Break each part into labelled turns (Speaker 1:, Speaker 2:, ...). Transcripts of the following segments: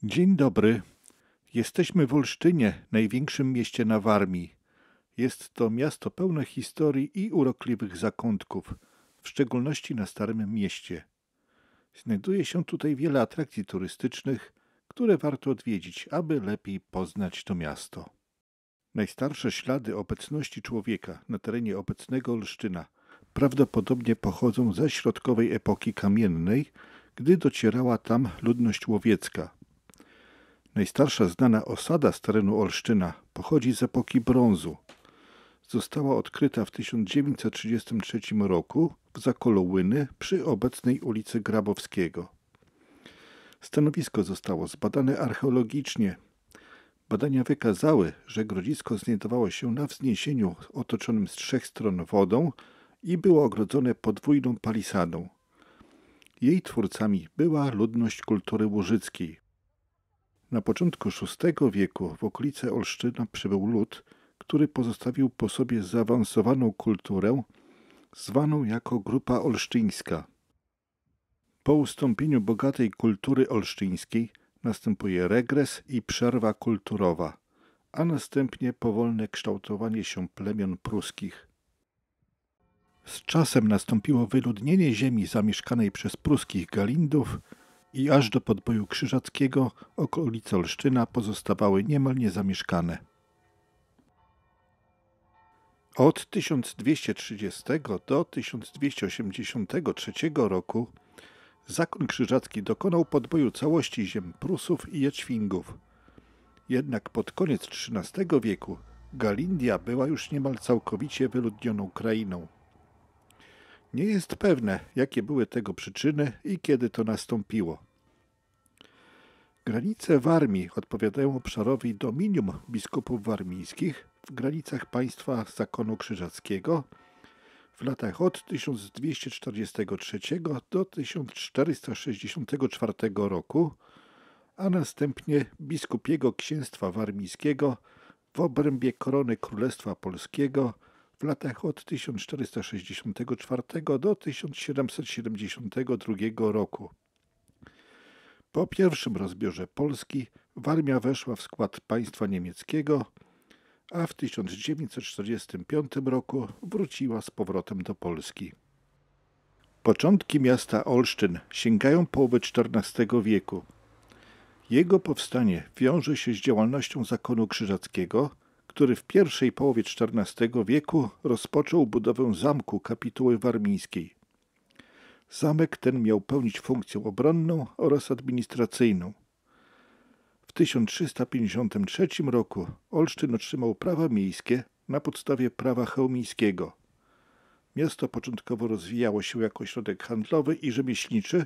Speaker 1: Dzień dobry. Jesteśmy w Olsztynie, największym mieście na Warmii. Jest to miasto pełne historii i urokliwych zakątków, w szczególności na Starym Mieście. Znajduje się tutaj wiele atrakcji turystycznych, które warto odwiedzić, aby lepiej poznać to miasto. Najstarsze ślady obecności człowieka na terenie obecnego Olsztyna prawdopodobnie pochodzą ze środkowej epoki kamiennej, gdy docierała tam ludność łowiecka. Najstarsza znana osada z terenu Olsztyna pochodzi z epoki brązu. Została odkryta w 1933 roku w Zakolołyny przy obecnej ulicy Grabowskiego. Stanowisko zostało zbadane archeologicznie. Badania wykazały, że grodzisko znajdowało się na wzniesieniu otoczonym z trzech stron wodą i było ogrodzone podwójną palisadą. Jej twórcami była ludność kultury łużyckiej. Na początku VI wieku w okolice Olsztyna przybył lud, który pozostawił po sobie zaawansowaną kulturę, zwaną jako Grupa Olsztyńska. Po ustąpieniu bogatej kultury olsztyńskiej następuje regres i przerwa kulturowa, a następnie powolne kształtowanie się plemion pruskich. Z czasem nastąpiło wyludnienie ziemi zamieszkanej przez pruskich Galindów i aż do podboju krzyżackiego okolice Olsztyna pozostawały niemal niezamieszkane. Od 1230 do 1283 roku zakon krzyżacki dokonał podboju całości ziem Prusów i Jadźwingów. Jednak pod koniec XIII wieku Galindia była już niemal całkowicie wyludnioną krainą. Nie jest pewne, jakie były tego przyczyny i kiedy to nastąpiło. Granice Warmii odpowiadają obszarowi dominium biskupów warmińskich w granicach państwa zakonu krzyżackiego w latach od 1243 do 1464 roku, a następnie biskupiego księstwa warmińskiego w obrębie korony Królestwa Polskiego w latach od 1464 do 1772 roku. Po pierwszym rozbiorze Polski Warmia weszła w skład państwa niemieckiego, a w 1945 roku wróciła z powrotem do Polski. Początki miasta Olsztyn sięgają połowy XIV wieku. Jego powstanie wiąże się z działalnością zakonu krzyżackiego, który w pierwszej połowie XIV wieku rozpoczął budowę zamku kapituły warmińskiej. Zamek ten miał pełnić funkcję obronną oraz administracyjną. W 1353 roku Olsztyn otrzymał prawa miejskie na podstawie prawa chełmińskiego. Miasto początkowo rozwijało się jako ośrodek handlowy i rzemieślniczy,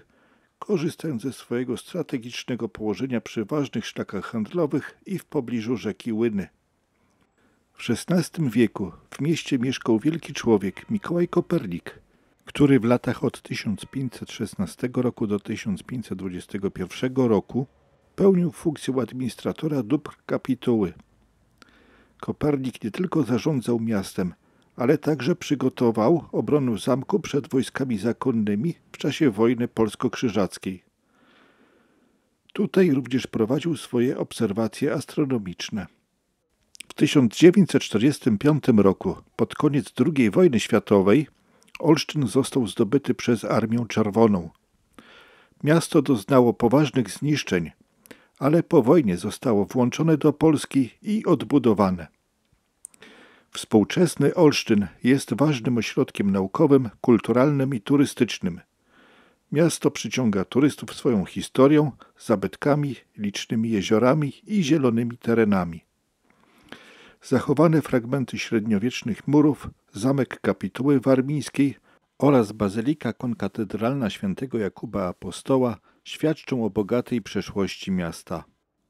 Speaker 1: korzystając ze swojego strategicznego położenia przy ważnych szlakach handlowych i w pobliżu rzeki Łyny. W XVI wieku w mieście mieszkał wielki człowiek Mikołaj Kopernik, który w latach od 1516 roku do 1521 roku pełnił funkcję administratora dóbr kapituły. Kopernik nie tylko zarządzał miastem, ale także przygotował obronę zamku przed wojskami zakonnymi w czasie wojny polsko-krzyżackiej. Tutaj również prowadził swoje obserwacje astronomiczne. W 1945 roku, pod koniec II wojny światowej, Olsztyn został zdobyty przez Armię Czerwoną. Miasto doznało poważnych zniszczeń, ale po wojnie zostało włączone do Polski i odbudowane. Współczesny Olsztyn jest ważnym ośrodkiem naukowym, kulturalnym i turystycznym. Miasto przyciąga turystów swoją historią, zabytkami, licznymi jeziorami i zielonymi terenami. Zachowane fragmenty średniowiecznych murów, zamek kapituły warmińskiej oraz bazylika konkatedralna świętego Jakuba Apostoła świadczą o bogatej przeszłości miasta.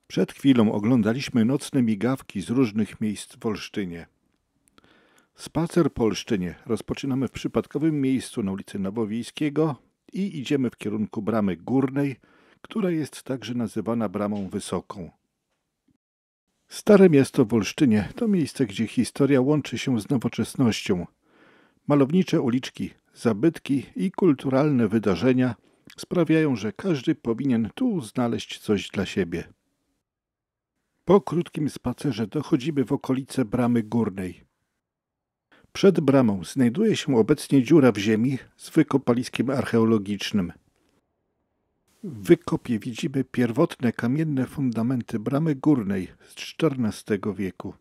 Speaker 1: Przed chwilą oglądaliśmy nocne migawki z różnych miejsc w Olsztynie. Spacer po Olsztynie rozpoczynamy w przypadkowym miejscu na ulicy Nowowiejskiego i idziemy w kierunku Bramy Górnej, która jest także nazywana Bramą Wysoką. Stare miasto w Olsztynie to miejsce, gdzie historia łączy się z nowoczesnością. Malownicze uliczki, zabytki i kulturalne wydarzenia sprawiają, że każdy powinien tu znaleźć coś dla siebie. Po krótkim spacerze dochodzimy w okolice Bramy Górnej. Przed bramą znajduje się obecnie dziura w ziemi z wykopaliskiem archeologicznym. W wykopie widzimy pierwotne kamienne fundamenty Bramy Górnej z XIV wieku.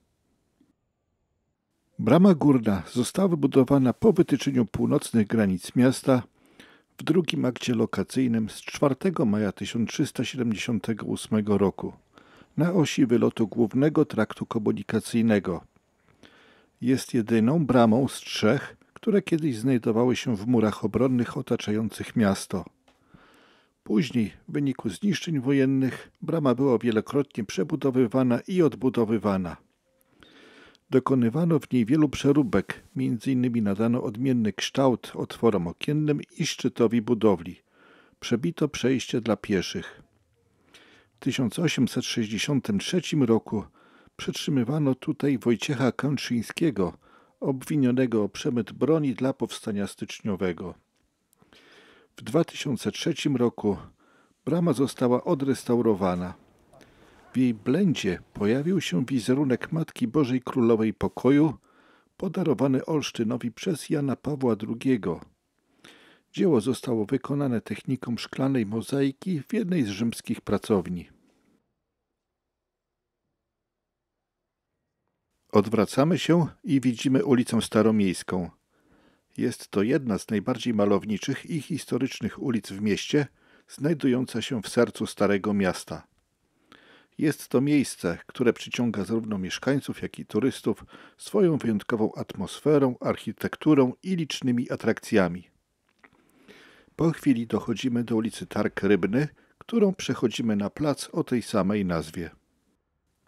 Speaker 1: Brama Górna została wybudowana po wytyczeniu północnych granic miasta w drugim akcie lokacyjnym z 4 maja 1378 roku na osi wylotu głównego traktu komunikacyjnego. Jest jedyną bramą z 3, które kiedyś znajdowały się w murach obronnych otaczających miasto. Później, w wyniku zniszczeń wojennych, brama była wielokrotnie przebudowywana i odbudowywana. Dokonywano w niej wielu przeróbek, m.in. nadano odmienny kształt otworom okiennym i szczytowi budowli. Przebito przejście dla pieszych. W 1863 roku przetrzymywano tutaj Wojciecha Kętrzyńskiego, obwinionego o przemyt broni dla powstania styczniowego. W 2003 roku brama została odrestaurowana. W jej blędzie pojawił się wizerunek Matki Bożej Królowej Pokoju, podarowany Olsztynowi przez Jana Pawła II. Dzieło zostało wykonane techniką szklanej mozaiki w jednej z rzymskich pracowni. Odwracamy się i widzimy ulicę Staromiejską. Jest to jedna z najbardziej malowniczych i historycznych ulic w mieście, znajdująca się w sercu Starego Miasta. Jest to miejsce, które przyciąga zarówno mieszkańców, jak i turystów swoją wyjątkową atmosferą, architekturą i licznymi atrakcjami. Po chwili dochodzimy do ulicy Targ Rybny, którą przechodzimy na plac o tej samej nazwie.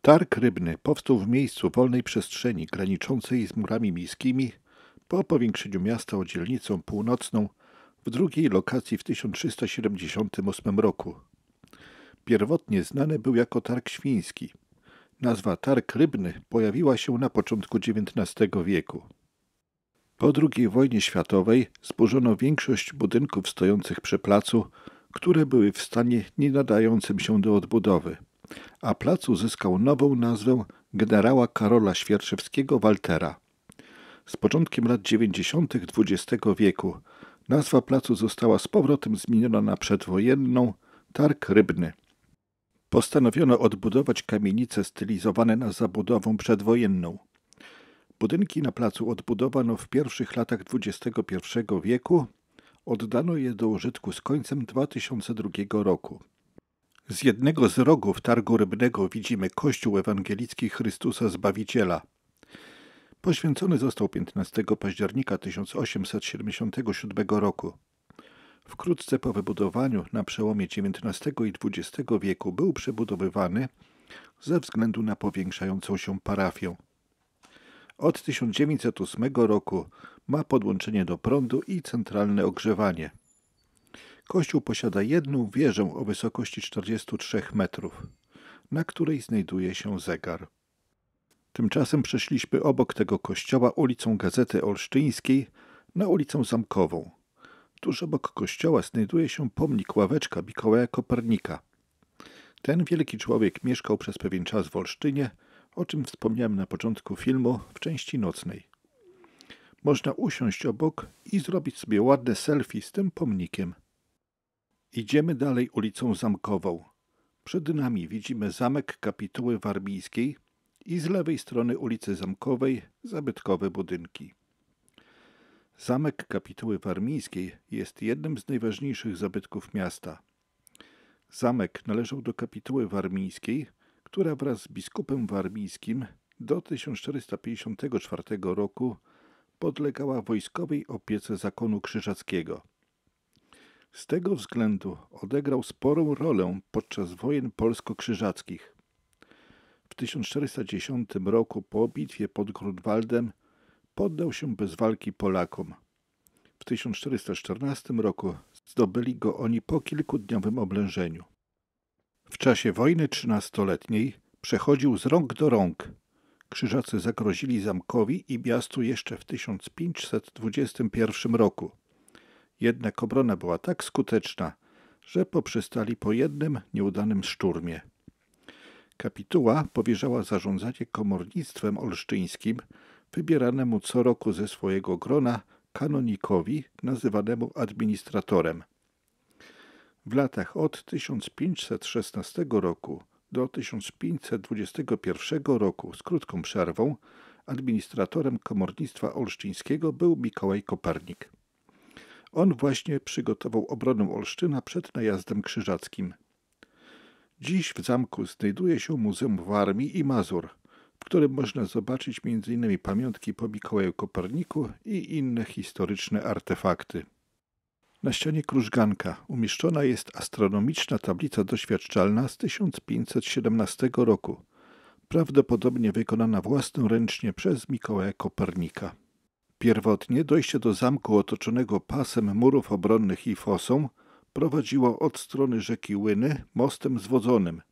Speaker 1: Targ Rybny powstał w miejscu wolnej przestrzeni graniczącej z murami miejskimi po powiększeniu miasta o dzielnicę północną w drugiej lokacji w 1378 roku. Pierwotnie znany był jako Targ Świński. Nazwa Targ Rybny pojawiła się na początku XIX wieku. Po II wojnie światowej zburzono większość budynków stojących przy placu, które były w stanie nie nadającym się do odbudowy, a plac uzyskał nową nazwę generała Karola Świerczewskiego-Waltera. Z początkiem lat 90. XX wieku nazwa placu została z powrotem zmieniona na przedwojenną Targ Rybny. Postanowiono odbudować kamienice stylizowane na zabudowę przedwojenną. Budynki na placu odbudowano w pierwszych latach XXI wieku, oddano je do użytku z końcem 2002 roku. Z jednego z rogów Targu Rybnego widzimy kościół ewangelicki Chrystusa Zbawiciela. Poświęcony został 15 października 1877 roku. Wkrótce po wybudowaniu na przełomie XIX i XX wieku był przebudowywany ze względu na powiększającą się parafię. Od 1908 roku ma podłączenie do prądu i centralne ogrzewanie. Kościół posiada jedną wieżę o wysokości 43 metrów, na której znajduje się zegar. Tymczasem przeszliśmy obok tego kościoła ulicą Gazety Olsztyńskiej na ulicę Zamkową. Tuż obok kościoła znajduje się pomnik ławeczka Mikołaja Kopernika. Ten wielki człowiek mieszkał przez pewien czas w Olsztynie, o czym wspomniałem na początku filmu w części nocnej. Można usiąść obok i zrobić sobie ładne selfie z tym pomnikiem. Idziemy dalej ulicą Zamkową. Przed nami widzimy zamek kapituły warmińskiej i z lewej strony ulicy Zamkowej zabytkowe budynki. Zamek kapituły warmińskiej jest jednym z najważniejszych zabytków miasta. Zamek należał do kapituły warmińskiej, która wraz z biskupem warmińskim do 1454 roku podlegała wojskowej opiece zakonu krzyżackiego. Z tego względu odegrał sporą rolę podczas wojen polsko-krzyżackich. W 1410 roku po bitwie pod Grunwaldem poddał się bez walki Polakom. W 1414 roku zdobyli go oni po kilkudniowym oblężeniu. W czasie wojny 13-letniej przechodził z rąk do rąk. Krzyżacy zagrozili zamkowi i miastu jeszcze w 1521 roku. Jednak obrona była tak skuteczna, że poprzestali po jednym nieudanym szturmie. Kapituła powierzała zarządzanie komornictwem olsztyńskim wybieranemu co roku ze swojego grona kanonikowi nazywanemu administratorem. W latach od 1516 roku do 1521 roku z krótką przerwą administratorem komornictwa olsztyńskiego był Mikołaj Kopernik. On właśnie przygotował obronę Olsztyna przed najazdem krzyżackim. Dziś w zamku znajduje się Muzeum Warmii i Mazur, w którym można zobaczyć m.in. pamiątki po Mikołaju Koperniku i inne historyczne artefakty. Na ścianie krużganka umieszczona jest astronomiczna tablica doświadczalna z 1517 roku, prawdopodobnie wykonana własnoręcznie przez Mikołaja Kopernika. Pierwotnie dojście do zamku otoczonego pasem murów obronnych i fosą prowadziło od strony rzeki Łyny mostem zwodzonym.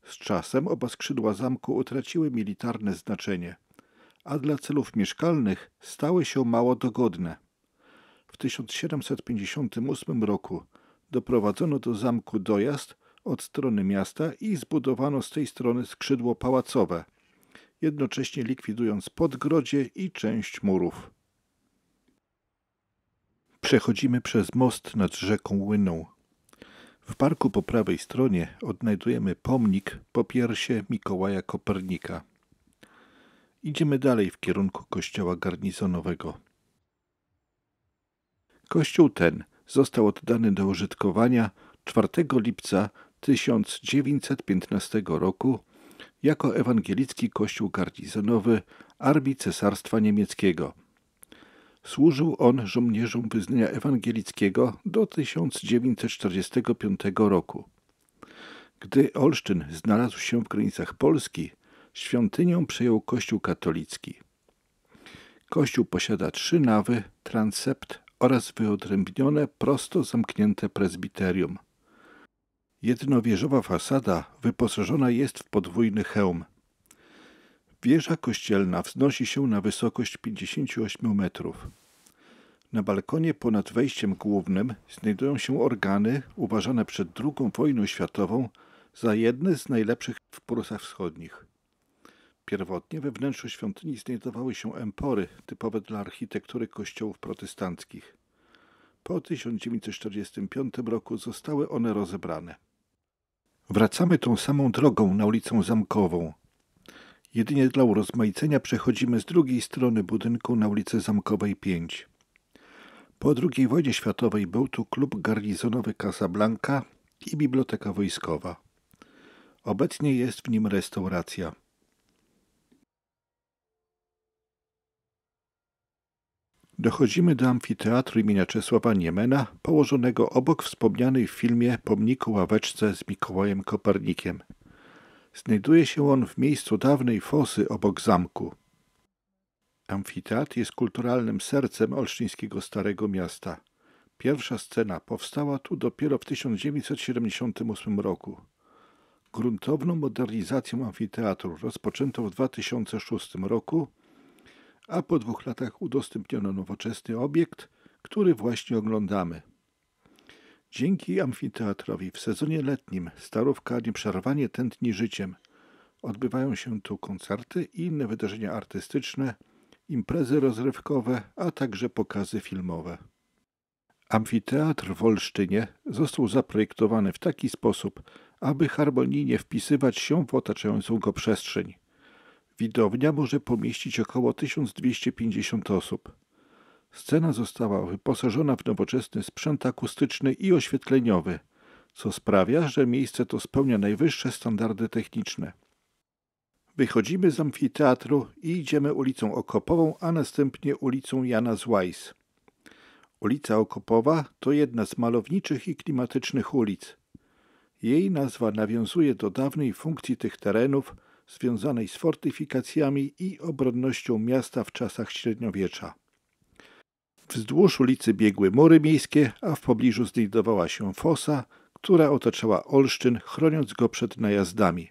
Speaker 1: Z czasem oba skrzydła zamku utraciły militarne znaczenie, a dla celów mieszkalnych stały się mało dogodne. W 1758 roku doprowadzono do zamku dojazd od strony miasta i zbudowano z tej strony skrzydło pałacowe, jednocześnie likwidując podgrodzie i część murów. Przechodzimy przez most nad rzeką Łyną. W parku po prawej stronie odnajdujemy pomnik popiersie Mikołaja Kopernika. Idziemy dalej w kierunku kościoła garnizonowego. Kościół ten został oddany do użytkowania 4 lipca 1915 roku jako ewangelicki kościół garnizonowy Armii Cesarstwa Niemieckiego. Służył on żołnierzom wyznania ewangelickiego do 1945 roku. Gdy Olsztyn znalazł się w granicach Polski, świątynię przejął Kościół katolicki. Kościół posiada 3 nawy, transept oraz wyodrębnione, prosto zamknięte prezbiterium. Jednowieżowa fasada wyposażona jest w podwójny hełm. Wieża kościelna wznosi się na wysokość 58 metrów. Na balkonie ponad wejściem głównym znajdują się organy uważane przed II wojną światową za jedne z najlepszych w Prusach Wschodnich. Pierwotnie we wnętrzu świątyni znajdowały się empory typowe dla architektury kościołów protestanckich. Po 1945 roku zostały one rozebrane. Wracamy tą samą drogą na ulicę Zamkową. Jedynie dla urozmaicenia przechodzimy z drugiej strony budynku na ulicę Zamkowej 5. Po II wojnie światowej był tu klub garnizonowy Casablanca i biblioteka wojskowa. Obecnie jest w nim restauracja. Dochodzimy do amfiteatru imienia Czesława Niemena, położonego obok wspomnianej w filmie pomniku ławeczce z Mikołajem Kopernikiem. Znajduje się on w miejscu dawnej fosy obok zamku. Amfiteatr jest kulturalnym sercem olsztyńskiego Starego Miasta. Pierwsza scena powstała tu dopiero w 1978 roku. Gruntowną modernizację amfiteatru rozpoczęto w 2006 roku, a po 2 latach udostępniono nowoczesny obiekt, który właśnie oglądamy. Dzięki amfiteatrowi w sezonie letnim Starówka nieprzerwanie tętni życiem. Odbywają się tu koncerty i inne wydarzenia artystyczne, imprezy rozrywkowe, a także pokazy filmowe. Amfiteatr w Olsztynie został zaprojektowany w taki sposób, aby harmonijnie wpisywać się w otaczającą go przestrzeń. Widownia może pomieścić około 1250 osób. Scena została wyposażona w nowoczesny sprzęt akustyczny i oświetleniowy, co sprawia, że miejsce to spełnia najwyższe standardy techniczne. Wychodzimy z amfiteatru i idziemy ulicą Okopową, a następnie ulicą Jana z Łajs. Ulica Okopowa to jedna z malowniczych i klimatycznych ulic. Jej nazwa nawiązuje do dawnej funkcji tych terenów, związanej z fortyfikacjami i obronnością miasta w czasach średniowiecza. Wzdłuż ulicy biegły mury miejskie, a w pobliżu znajdowała się fosa, która otaczała Olsztyn, chroniąc go przed najazdami.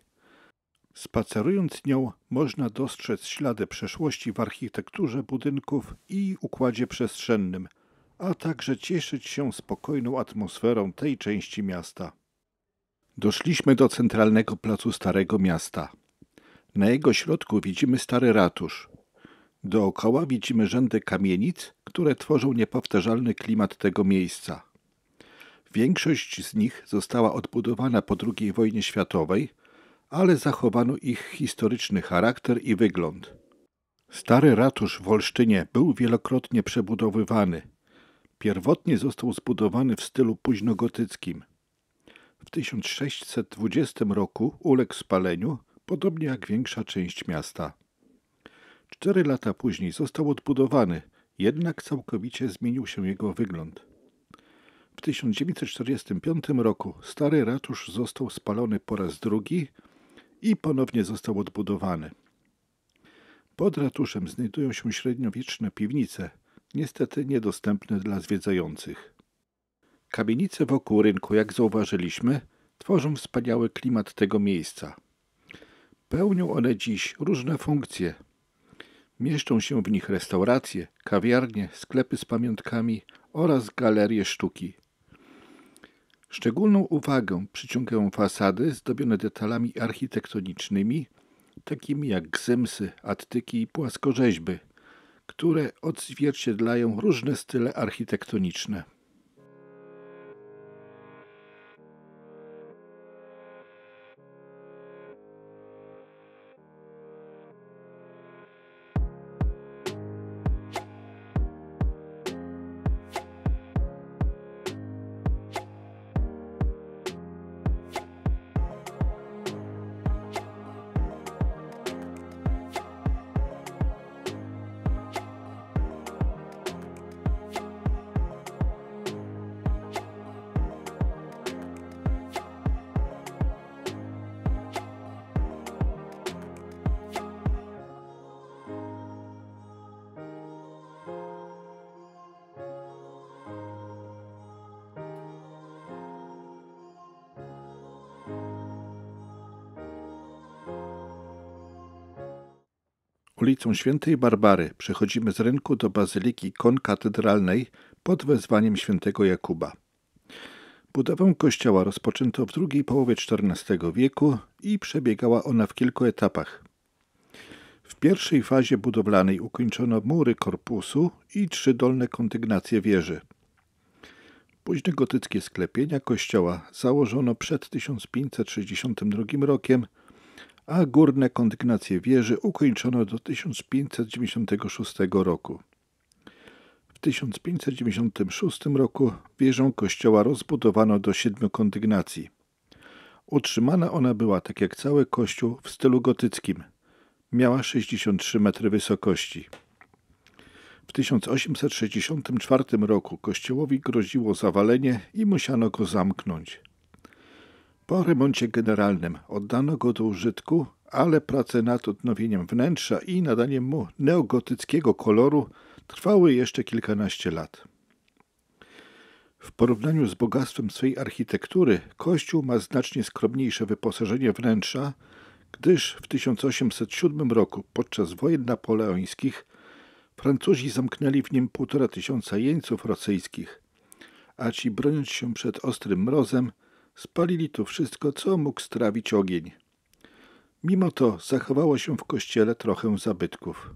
Speaker 1: Spacerując nią można dostrzec ślady przeszłości w architekturze budynków i układzie przestrzennym, a także cieszyć się spokojną atmosferą tej części miasta. Doszliśmy do centralnego placu Starego Miasta. Na jego środku widzimy stary ratusz. Dookoła widzimy rzędy kamienic, które tworzą niepowtarzalny klimat tego miejsca. Większość z nich została odbudowana po II wojnie światowej, ale zachowano ich historyczny charakter i wygląd. Stary ratusz w Olsztynie był wielokrotnie przebudowywany. Pierwotnie został zbudowany w stylu późnogotyckim. W 1620 roku uległ spaleniu, podobnie jak większa część miasta. 4 lata później został odbudowany, jednak całkowicie zmienił się jego wygląd. W 1945 roku stary ratusz został spalony po raz drugi i ponownie został odbudowany. Pod ratuszem znajdują się średniowieczne piwnice, niestety niedostępne dla zwiedzających. Kamienice wokół rynku, jak zauważyliśmy, tworzą wspaniały klimat tego miejsca. Pełnią one dziś różne funkcje. Mieszczą się w nich restauracje, kawiarnie, sklepy z pamiątkami oraz galerie sztuki. Szczególną uwagę przyciągają fasady zdobione detalami architektonicznymi, takimi jak gzymsy, attyki i płaskorzeźby, które odzwierciedlają różne style architektoniczne. Ulicą Świętej Barbary przechodzimy z rynku do Bazyliki Konkatedralnej pod wezwaniem świętego Jakuba. Budowę kościoła rozpoczęto w drugiej połowie XIV wieku i przebiegała ona w kilku etapach. W pierwszej fazie budowlanej ukończono mury korpusu i 3 dolne kondygnacje wieży. Późnogotyckie sklepienia kościoła założono przed 1562 rokiem, a górne kondygnacje wieży ukończono do 1596 roku. W 1596 roku wieżę kościoła rozbudowano do 7 kondygnacji. Utrzymana ona była, tak jak cały kościół, w stylu gotyckim. Miała 63 metry wysokości. W 1864 roku kościołowi groziło zawalenie i musiano go zamknąć. Po remoncie generalnym oddano go do użytku, ale prace nad odnowieniem wnętrza i nadaniem mu neogotyckiego koloru trwały jeszcze kilkanaście lat. W porównaniu z bogactwem swej architektury kościół ma znacznie skromniejsze wyposażenie wnętrza, gdyż w 1807 roku podczas wojen napoleońskich Francuzi zamknęli w nim 1500 jeńców rosyjskich, a ci, broniąc się przed ostrym mrozem, spalili tu wszystko, co mógł strawić ogień. Mimo to zachowało się w kościele trochę zabytków.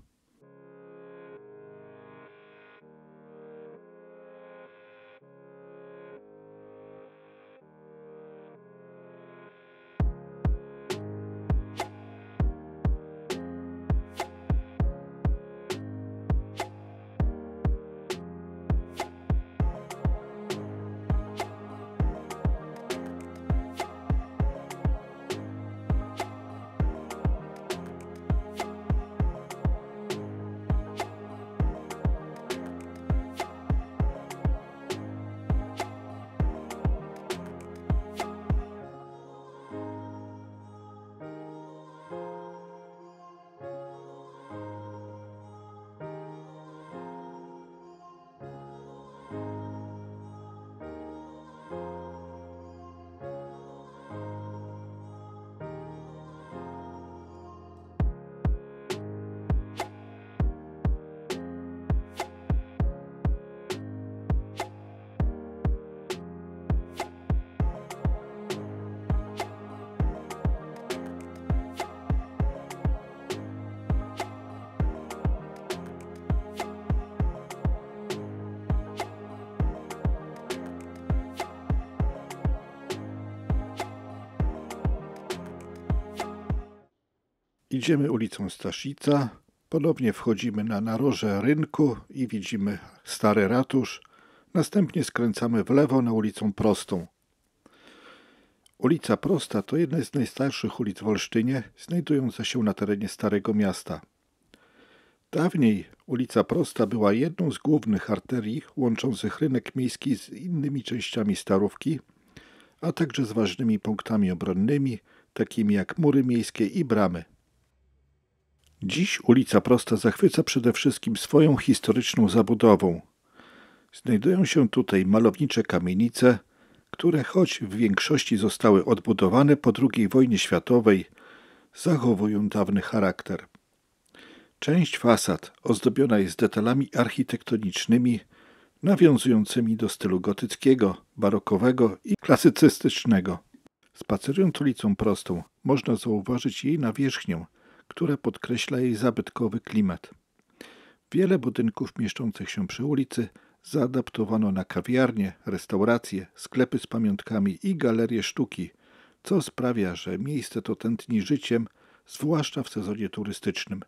Speaker 1: Idziemy ulicą Staszica, ponownie wchodzimy na naroże rynku i widzimy stary ratusz. Następnie skręcamy w lewo na ulicę Prostą. Ulica Prosta to jedna z najstarszych ulic w Olsztynie, znajdująca się na terenie Starego Miasta. Dawniej ulica Prosta była jedną z głównych arterii łączących rynek miejski z innymi częściami Starówki, a także z ważnymi punktami obronnymi, takimi jak mury miejskie i bramy. Dziś ulica Prosta zachwyca przede wszystkim swoją historyczną zabudową. Znajdują się tutaj malownicze kamienice, które choć w większości zostały odbudowane po II wojnie światowej, zachowują dawny charakter. Część fasad ozdobiona jest detalami architektonicznymi nawiązującymi do stylu gotyckiego, barokowego i klasycystycznego. Spacerując ulicą Prostą można zauważyć jej nawierzchnię, która podkreśla jej zabytkowy klimat. Wiele budynków mieszczących się przy ulicy zaadaptowano na kawiarnie, restauracje, sklepy z pamiątkami i galerie sztuki, co sprawia, że miejsce to tętni życiem, zwłaszcza w sezonie turystycznym.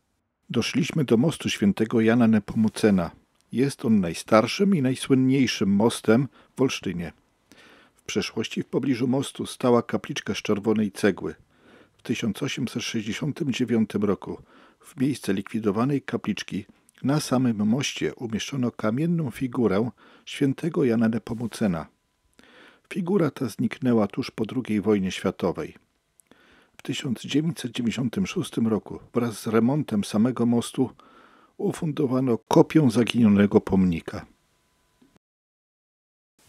Speaker 1: Doszliśmy do mostu świętego Jana Nepomucena. Jest on najstarszym i najsłynniejszym mostem w Olsztynie. W przeszłości w pobliżu mostu stała kapliczka z czerwonej cegły. W 1869 roku w miejsce likwidowanej kapliczki na samym moście umieszczono kamienną figurę świętego Jana Nepomucena. Figura ta zniknęła tuż po II wojnie światowej. W 1996 roku wraz z remontem samego mostu ufundowano kopię zaginionego pomnika.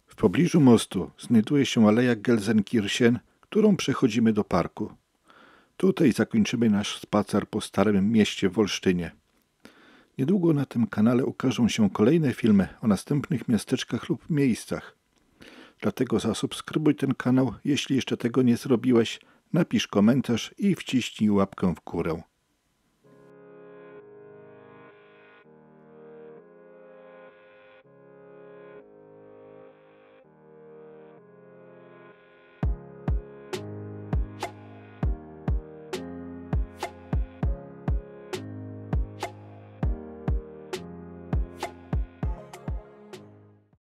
Speaker 1: W pobliżu mostu znajduje się Aleja Gelsenkirchen, którą przechodzimy do parku. Tutaj zakończymy nasz spacer po Starym Mieście w Olsztynie. Niedługo na tym kanale ukażą się kolejne filmy o następnych miasteczkach lub miejscach. Dlatego zasubskrybuj ten kanał, jeśli jeszcze tego nie zrobiłeś, napisz komentarz i wciśnij łapkę w górę.